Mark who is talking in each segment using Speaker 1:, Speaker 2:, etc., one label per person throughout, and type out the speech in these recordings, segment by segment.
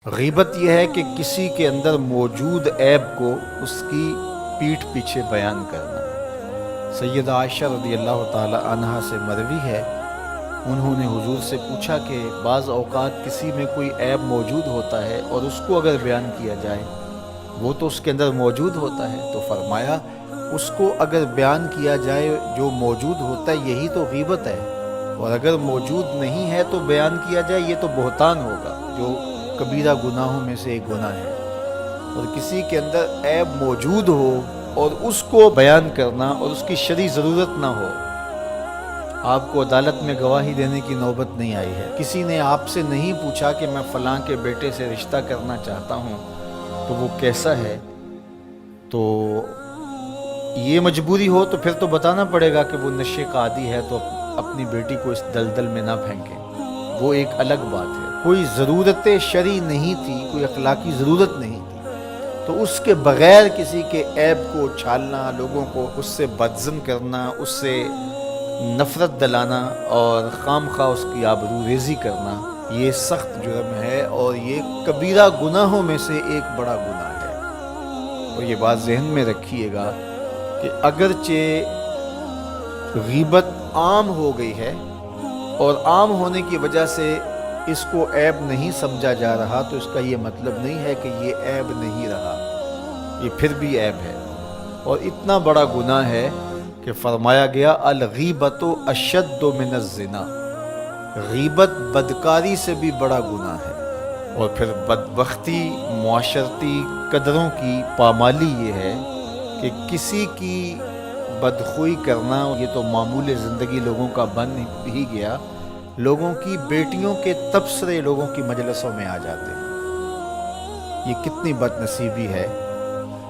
Speaker 1: غیبت یہ ہے کہ کسی کے اندر موجود عیب کو اس کی پیٹھ پیچھے بیان کرنا۔ سیدہ عائشہ رضی اللہ تعالی عنہا سے مروی ہے، انہوں نے حضور سے پوچھا کہ بعض اوقات کسی میں کوئی عیب موجود ہوتا ہے اور اس کو اگر بیان کیا جائے، وہ تو اس کے اندر موجود ہوتا ہے، تو فرمایا اس کو اگر بیان کیا جائے جو موجود ہوتا ہے یہی تو غیبت ہے، اور اگر موجود نہیں ہے تو بیان کیا جائے یہ تو بہتان ہوگا، جو کبیرہ گناہوں میں سے ایک گناہ ہے۔ اور کسی کے اندر عیب موجود ہو اور اس کو بیان کرنا اور اس کی شرعی ضرورت نہ ہو۔ آپ کو عدالت میں گواہی دینے کی نوبت نہیں آئی ہے، کسی نے آپ سے نہیں پوچھا کہ میں فلاں کے بیٹے سے رشتہ کرنا چاہتا ہوں تو وہ کیسا ہے، تو یہ مجبوری ہو تو پھر تو بتانا پڑے گا کہ وہ نشے کا عادی ہے، تو اپنی بیٹی کو اس دلدل میں نہ پھینکیں، وہ ایک الگ بات ہے۔ کوئی ضرورت شرعی نہیں تھی، کوئی اخلاقی ضرورت نہیں تھی، تو اس کے بغیر کسی کے عیب کو چھالنا، لوگوں کو اس سے بدظن کرنا، اس سے نفرت دلانا اور خام خواہ اس کی آبرو ریزی کرنا، یہ سخت جرم ہے اور یہ کبیرہ گناہوں میں سے ایک بڑا گناہ ہے۔ اور یہ بات ذہن میں رکھیے گا کہ اگرچہ غیبت عام ہو گئی ہے اور عام ہونے کی وجہ سے اس کو عیب نہیں سمجھا جا رہا، تو اس کا یہ مطلب نہیں ہے کہ یہ عیب نہیں رہا، یہ پھر بھی عیب ہے اور اتنا بڑا گناہ ہے کہ فرمایا گیا الغیبۃ اشد من الزنا، غیبت بدکاری سے بھی بڑا گناہ ہے۔ اور پھر بدبختی، معاشرتی قدروں کی پامالی یہ ہے کہ کسی کی بدخوئی کرنا یہ تو معمول زندگی لوگوں کا بن ہی گیا، لوگوں کی بیٹیوں کے تبصرے لوگوں کی مجلسوں میں آ جاتے ہیں۔ یہ کتنی بد نصیبی ہے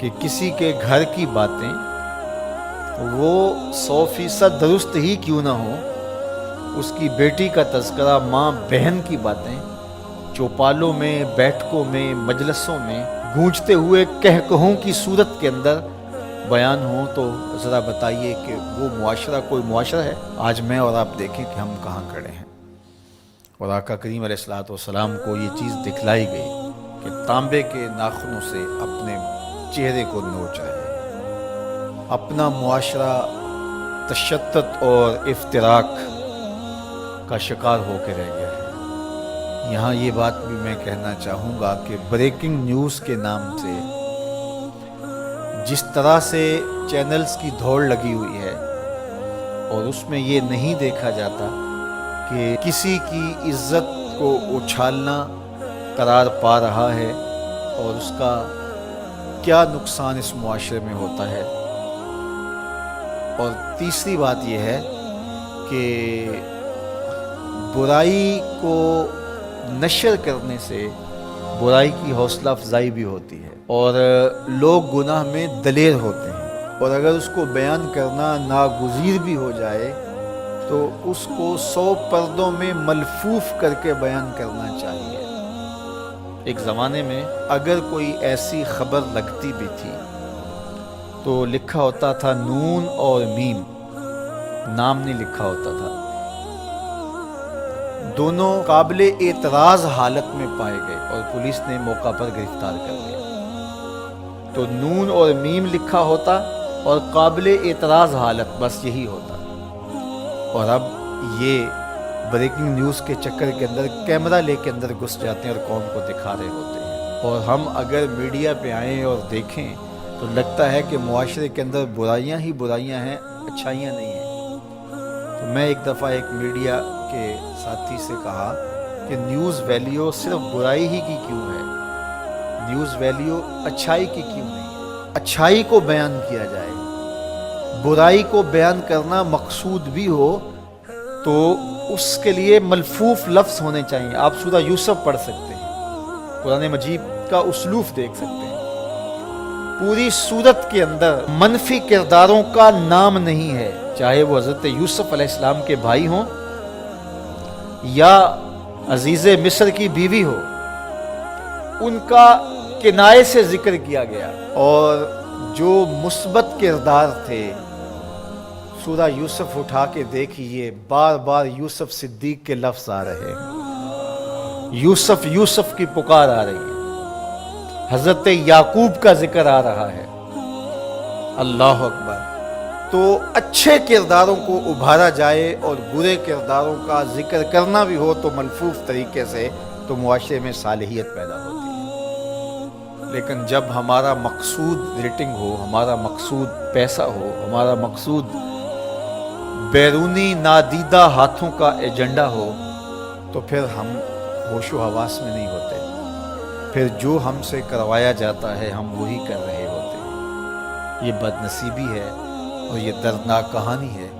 Speaker 1: کہ کسی کے گھر کی باتیں وہ 100% درست ہی کیوں نہ ہو، اس کی بیٹی کا تذکرہ، ماں بہن کی باتیں چوپالوں میں، بیٹھکوں میں، مجلسوں میں گونجتے ہوئے کہکہوں کی صورت کے اندر بیان ہوں، تو ذرا بتائیے کہ وہ معاشرہ کوئی معاشرہ ہے؟ آج میں اور آپ دیکھیں کہ ہم کہاں کھڑے ہیں۔ اور آقا کریم علیہ الصلوۃ والسلام کو یہ چیز دکھلائی گئی کہ تانبے کے ناخنوں سے اپنے چہرے کو نوچ رہے ہیں۔ اپنا معاشرہ تشدد اور افتراق کا شکار ہو کے رہ گیا ہے۔ یہاں یہ بات بھی میں کہنا چاہوں گا کہ بریکنگ نیوز کے نام سے جس طرح سے چینلز کی دوڑ لگی ہوئی ہے اور اس میں یہ نہیں دیکھا جاتا کہ کسی کی عزت کو اچھالنا قرار پا رہا ہے اور اس کا کیا نقصان اس معاشرے میں ہوتا ہے۔ اور تیسری بات یہ ہے کہ برائی کو نشر کرنے سے برائی کی حوصلہ افزائی بھی ہوتی ہے اور لوگ گناہ میں دلیر ہوتے ہیں، اور اگر اس کو بیان کرنا ناگزیر بھی ہو جائے تو اس کو 100 پردوں میں ملفوف کر کے بیان کرنا چاہیے۔ ایک زمانے میں اگر کوئی ایسی خبر لگتی بھی تھی تو لکھا ہوتا تھا نون اور میم، نام نہیں لکھا ہوتا تھا، دونوں قابل اعتراض حالت میں پائے گئے اور پولیس نے موقع پر گرفتار کر لیا۔ تو نون اور میم لکھا ہوتا اور قابل اعتراض حالت، بس یہی ہوتا۔ اور اب یہ بریکنگ نیوز کے چکر کے اندر کیمرہ لے کے اندر گھس جاتے ہیں اور قوم کو دکھا رہے ہوتے ہیں، اور ہم اگر میڈیا پہ آئیں اور دیکھیں تو لگتا ہے کہ معاشرے کے اندر برائیاں ہی برائیاں ہیں، اچھائیاں نہیں ہیں۔ تو میں ایک دفعہ ایک میڈیا کے ساتھی سے کہا کہ نیوز ویلیو صرف برائی ہی کی کیوں ہے، نیوز ویلیو اچھائی کی کیوں نہیں ہے؟ اچھائی کو بیان کیا جائے، برائی کو بیان کرنا مقصود بھی ہو تو اس کے لیے ملفوف لفظ ہونے چاہیے۔ آپ سورہ یوسف پڑھ سکتے ہیں، قرآن مجید کا اسلوب دیکھ سکتے ہیں، پوری سورت کے اندر منفی کرداروں کا نام نہیں ہے، چاہے وہ حضرت یوسف علیہ السلام کے بھائی ہوں یا عزیز مصر کی بیوی ہو، ان کا کنایے سے ذکر کیا گیا، اور جو مثبت کردار تھے سورہ یوسف اٹھا کے دیکھیے، بار بار یوسف صدیق کے لفظ آ رہے ہیں۔ یوسف یوسف کی پکار آ رہی ہے، حضرت یعقوب کا ذکر آ رہا ہے۔ اللہ اکبر۔ تو اچھے کرداروں کو ابھارا جائے اور برے کرداروں کا ذکر کرنا بھی ہو تو ملفوف طریقے سے، تو معاشرے میں صالحیت پیدا ہوتی ہے۔ لیکن جب ہمارا مقصود ریٹنگ ہو، ہمارا مقصود پیسہ ہو، ہمارا مقصود بیرونی نادیدہ ہاتھوں کا ایجنڈا ہو، تو پھر ہم ہوش و حواس میں نہیں ہوتے، پھر جو ہم سے کروایا جاتا ہے ہم وہی کر رہے ہوتے ہیں۔ یہ بد نصیبی ہے اور یہ دردناک کہانی ہے۔